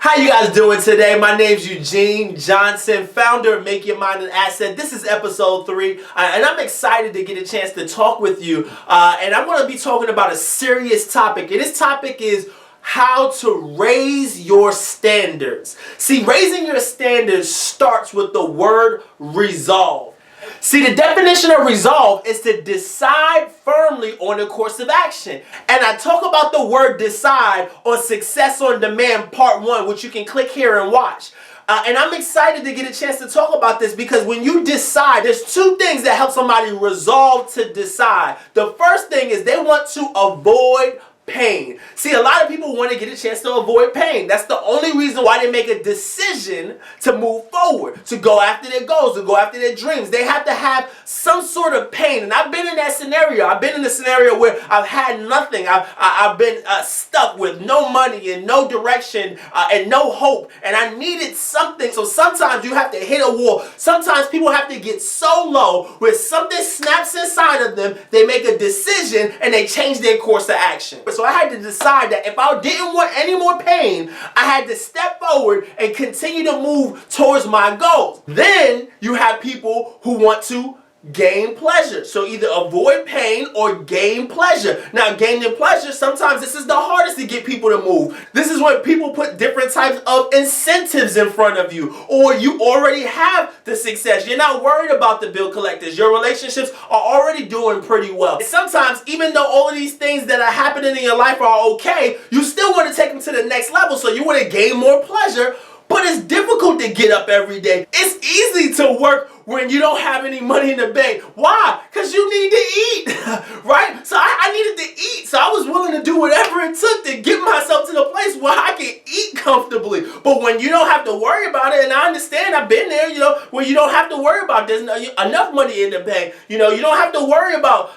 How you guys doing today? My name's Eugene Johnson, founder of Make Your Mind an Asset. This is episode 3, and I'm excited to get a chance to talk with you. And I'm going to be talking about a serious topic. And this topic is how to raise your standards. See, raising your standards starts with the word resolve. See, the definition of resolve is to decide firmly on a course of action. And I talk about the word decide on Success on Demand Part 1, which you can click here and watch. And I'm excited to get a chance to talk about this because when you decide, there's 2 things that help somebody resolve to decide. The first thing is they want to avoid pain. See, a lot of people want to get a chance to avoid pain. That's the only reason why they make a decision to move forward, to go after their goals, to go after their dreams. They have to have some sort of pain. And I've been in that scenario. I've been in the scenario where I've had nothing. I've been stuck with no money and no direction and no hope. And I needed something. So sometimes you have to hit a wall. Sometimes people have to get so low where something snaps inside of them. They make a decision and they change their course of action. So I had to decide that if I didn't want any more pain, I had to step forward and continue to move towards my goals. Then you have people who want to gain pleasure. So either avoid pain or gain pleasure. Now, gaining pleasure, sometimes this is the hardest to get people to move. This is when people put different types of incentives in front of you, or you already have the success. You're not worried about the bill collectors. Your relationships are already doing pretty well. And sometimes, even though all of these things that are happening in your life are okay, you still want to take them to the next level. So you want to gain more pleasure, but it's difficult to get up every day. It's easy to work when you don't have any money in the bank. Why? Because you need to eat, right? So I needed to eat. So I was willing to do whatever it took to get myself to the place where I can eat comfortably. But when you don't have to worry about it, and I understand, I've been there, where you don't have to worry about there's enough money in the bank. You don't have to worry about,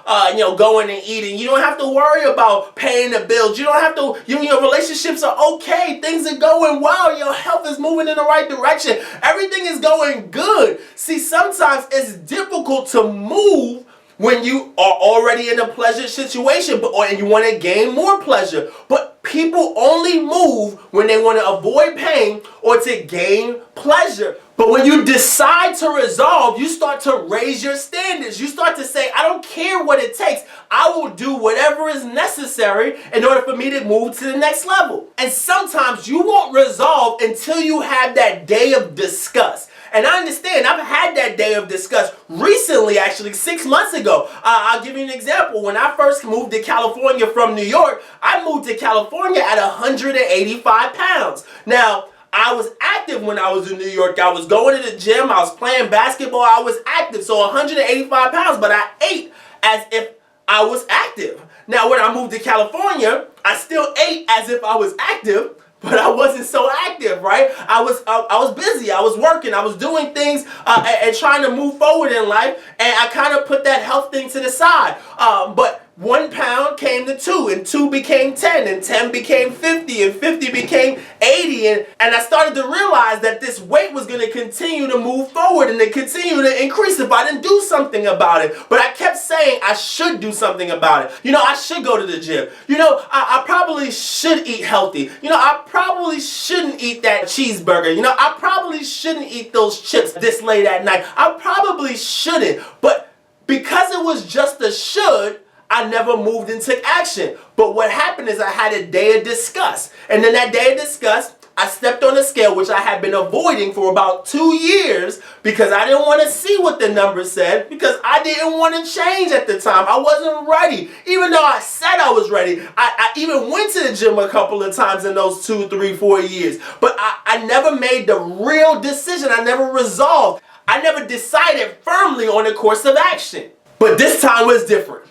going and eating. You don't have to worry about paying the bills. You don't have to, your relationships are okay. Things are going well. Your health is moving in the right direction. Everything is going good. See, sometimes it's difficult to move when you are already in a pleasure situation, and you want to gain more pleasure. But people only move when they want to avoid pain or to gain pleasure. But when you decide to resolve, you start to raise your standards. You start to say, I don't care what it takes. I will do whatever is necessary in order for me to move to the next level. And sometimes you won't resolve until you have that day of disgust. And I understand, I've had that day of disgust recently, actually 6 months ago. I'll give you an example. When I first moved to California from New York, I moved to California at 185 pounds. Now, I was active when I was in New York. I was going to the gym. I was playing basketball. I was active. So 185 pounds, but I ate as if I was active. Now, when I moved to California, I still ate as if I was active, but I wasn't so active, right? I was busy. I was working. I was doing things and trying to move forward in life. And I kind of put that health thing to the side. But 1 pound came to 2, and 2 became 10, and 10 became 50, and 50 became 80, and I started to realize that this weight was going to continue to move forward and to continue to increase if I didn't do something about it. But I kept saying I should do something about it. I should go to the gym. I probably should eat healthy. I probably shouldn't eat that cheeseburger. I probably shouldn't eat those chips this late at night. I probably shouldn't. But because it was just a should, I never moved and took action. But what happened is I had a day of disgust. And then that day of disgust, I stepped on a scale which I had been avoiding for about 2 years because I didn't want to see what the numbers said, because I didn't want to change at the time. I wasn't ready. Even though I said I was ready, I even went to the gym a couple of times in those 2, 3, 4 years. But I never made the real decision. I never resolved. I never decided firmly on a course of action. But this time was different.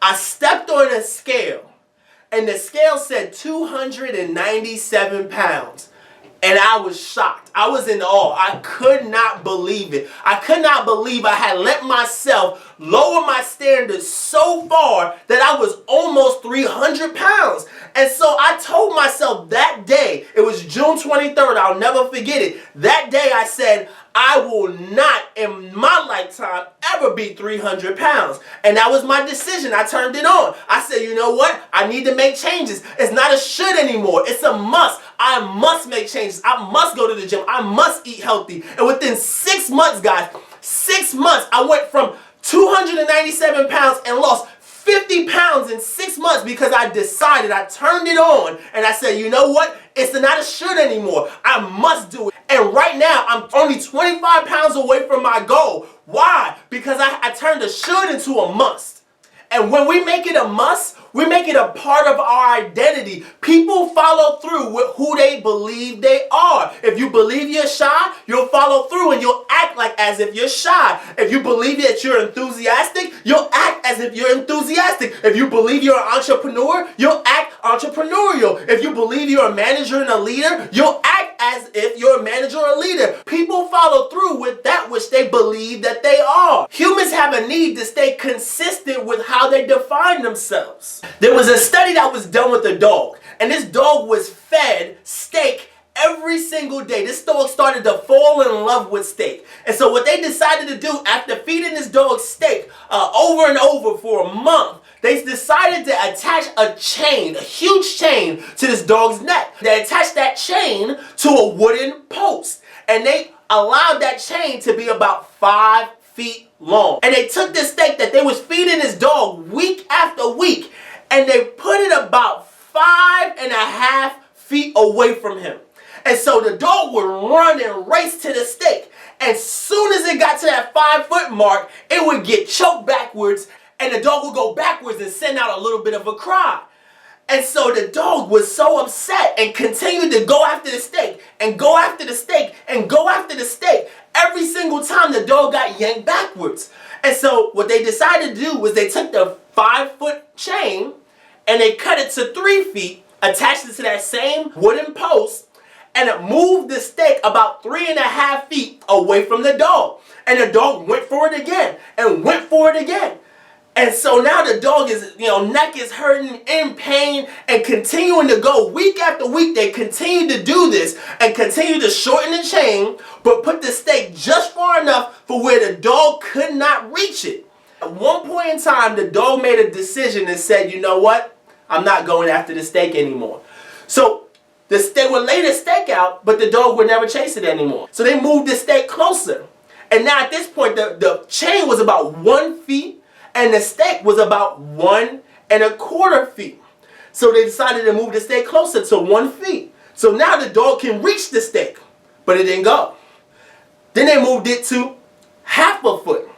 I stepped on a scale, and the scale said 297 pounds. And I was shocked. I was in awe. I could not believe it. I could not believe I had let myself lower my standards so far that I was almost 300 pounds. And so I told myself that day, it was June 23rd, I'll never forget it. That day I said, I will not in my lifetime ever be 300 pounds. And that was my decision. I turned it on. I said, you know what? I need to make changes. It's not a should anymore. It's a must. I must make changes. I must go to the gym. I must eat healthy. And within 6 months, guys, 6 months, I went from 297 pounds and lost 50 pounds in 6 months because I decided, I turned it on, and I said, you know what? It's not a should anymore. I must do it. And right now, I'm only 25 pounds away from my goal. Why? Because I turned a should into a must. And when we make it a must, we make it a part of our identity. People follow through with who they believe they are. If you believe you're shy, you'll follow through and you'll act like as if you're shy. If you believe that you're enthusiastic, you'll act as if you're enthusiastic. If you believe you're an entrepreneur, you'll act entrepreneurial. If you believe you're a manager and a leader, you'll act as if you're a manager or a leader. People follow through with that which they believe that they are. Humans have a need to stay consistent with how they define themselves. There was a study that was done with a dog, and this dog was fed steak every single day. This dog started to fall in love with steak. And so what they decided to do after feeding this dog steak over and over for a month, they decided to attach a chain, a huge chain, to this dog's neck. They attached that chain to a wooden post, and they allowed that chain to be about 5 feet long. And they took this steak that they was feeding this dog week after week, and they put it about 5.5 feet away from him. And so the dog would run and race to the steak. As soon as it got to that 5-foot mark, it would get choked backwards, and the dog would go backwards and send out a little bit of a cry. And so the dog was so upset and continued to go after the steak and go after the steak and go after the steak. Every single time the dog got yanked backwards. And so what they decided to do was they took the 5-foot chain and they cut it to 3 feet, attached it to that same wooden post, and it moved the steak about 3.5 feet away from the dog. And the dog went for it again and went for it again. And so now the dog is, neck is hurting, in pain, and continuing to go. Week after week, they continue to do this and continue to shorten the chain, but put the steak just far enough for where the dog could not reach it. At one point in time, the dog made a decision and said, you know what? I'm not going after the steak anymore. So they would lay the steak out, but the dog would never chase it anymore. So they moved the steak closer. And now at this point, the chain was about 1 feet, and the steak was about 1.25 feet. So they decided to move the steak closer to 1 feet. So now the dog can reach the steak, but it didn't go. Then they moved it to 1/2 foot.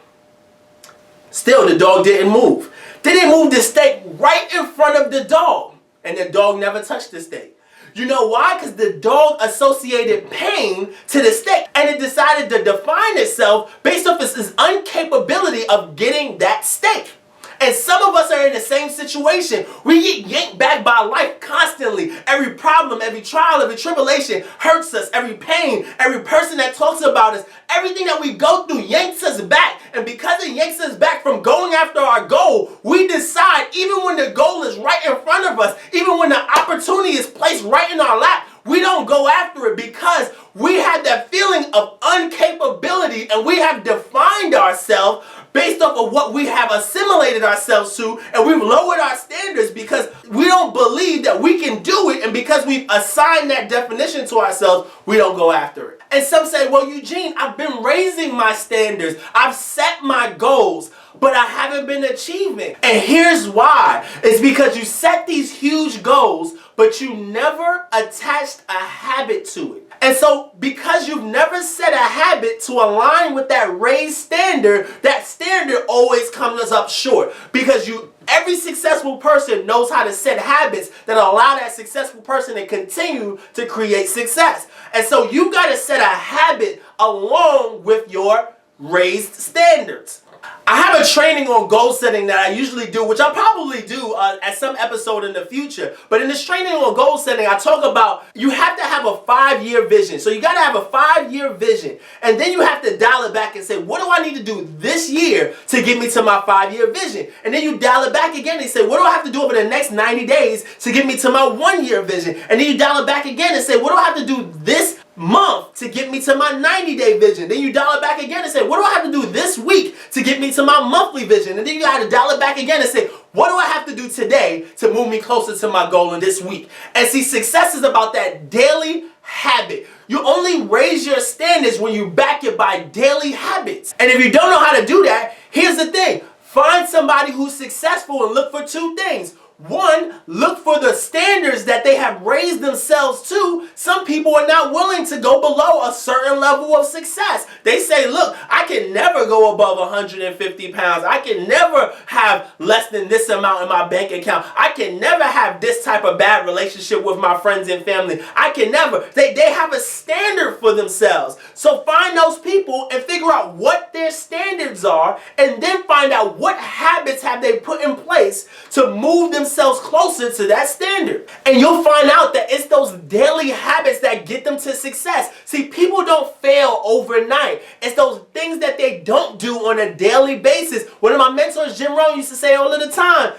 Still, the dog didn't move. Then they moved the steak right in front of the dog, and the dog never touched the steak. You know why? Because the dog associated pain to the steak, and it decided to define itself based off its incapability of getting that steak. And some of us are in the same situation. We get yanked back by life constantly. Every problem, every trial, every tribulation hurts us. Every pain, every person that talks about us, everything that we go through yanks us back. And because it yanks us back from going after our goal, we decide, even when the goal is right in front of us, even when the opportunity is placed right in our lap, we don't go after it because we have that feeling of incapability, and we have defined ourselves based off of what we have assimilated ourselves to, and we've lowered our standards because we don't believe that we can do it, and because we've assigned that definition to ourselves, we don't go after it. And some say, well, Eugene, I've been raising my standards, I've set my goals, but I haven't been achieving. And here's why. It's because you set these huge goals, but you never attached a habit to it. And so because you've never set a habit to align with that raised standard, that standard always comes up short. Because every successful person knows how to set habits that allow that successful person to continue to create success. And so you got to set a habit along with your raised standards. I have a training on goal setting that I usually do, which I'll probably do at some episode in the future. But in this training on goal setting, I talk about you have to have a 5-year vision. So you got to have a 5-year vision. And then you have to dial it back and say, what do I need to do this year to get me to my 5-year vision? And then you dial it back again and say, what do I have to do over the next 90 days to get me to my 1-year vision? And then you dial it back again and say, what do I have to do this month to get me to my 90-day vision? Then you dial it back again and say, what do I have to do this week to get me to my monthly vision? And then you got to dial it back again and say, what do I have to do today to move me closer to my goal in this week? And see, success is about that daily habit. You only raise your standards when you back it by daily habits. And if you don't know how to do that, here's the thing. Find somebody who's successful and look for 2 things. 1, look for the standards that they have raised themselves to. Some people are not willing to go below a certain level of success. They say, look, I can never go above 150 pounds. I can never have less than this amount in my bank account. I can never have this type of bad relationship with my friends and family. I can never. They have a standard for themselves. So find those people and figure out what their standards are, and then find out what habits have they put in place to move themselves closer to that standard. And you'll find out that it's those daily habits that get them to success. See, people don't fail overnight. It's those things that they don't do on a daily basis. One of my mentors, Jim Rohn, used to say all of the time,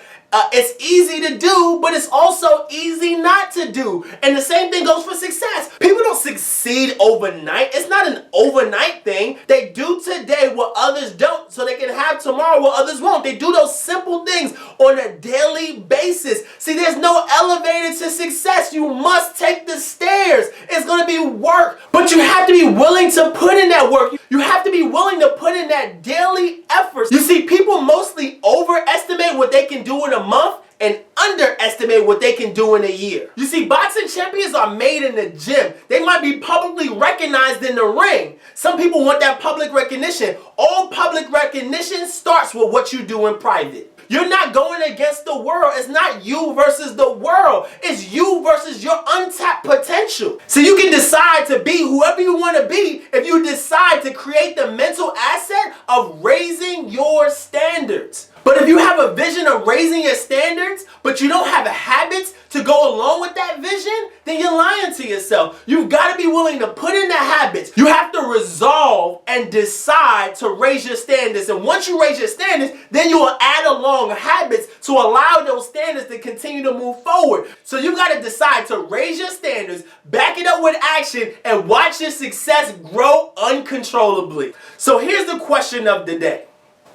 it's easy to do, but it's also easy not to do. And the same thing goes for success. People don't succeed overnight. It's not an overnight thing. They do today what others don't so they can have tomorrow what others won't. They do those simple things on a daily basis. See, there's no elevator to success. You must take the stairs. It's going to be work, but you have to be willing to put in that work. You have to be willing to put in that daily effort. You see, people mostly overestimate what they can do in a month and underestimate what they can do in a year. You see, boxing champions are made in the gym. They might be publicly recognized in the ring. Some people want that public recognition. All public recognition starts with what you do in private. You're not going against the world. It's not you versus the world. It's you versus your untapped potential. So you can decide to be whoever you want to be if you decide to create the mental asset of raising your standards. But if you have a vision of raising your standards, but you don't have habits to go along with that vision, then you're lying to yourself. You've got to be willing to put in the habits. You have to resolve and decide to raise your standards. And once you raise your standards, then you will add along habits to allow those standards to continue to move forward. So you've got to decide to raise your standards, back it up with action, and watch your success grow uncontrollably. So here's the question of the day.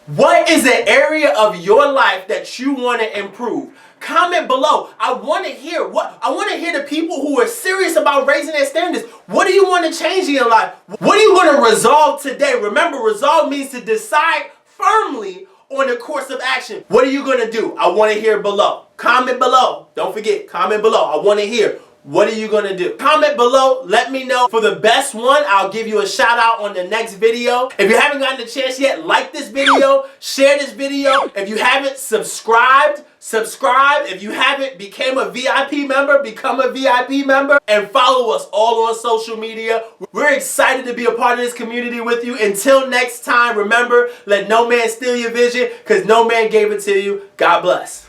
What is an area of your life that you want to improve? Comment below. I want to hear the people who are serious about raising their standards. What do you want to change in your life? What are you going to resolve today? Remember, resolve means to decide firmly on the course of action. What are you going to do? I want to hear below. Comment below. Don't forget, comment below. I want to hear. What are you going to do? Comment below. Let me know. For the best one, I'll give you a shout out on the next video. If you haven't gotten the chance yet, like this video, share this video. If you haven't subscribed. If you haven't became a VIP member, become a VIP member, and follow us all on social media. We're excited to be a part of this community with you. Until next time, remember, let no man steal your vision because no man gave it to you. God bless.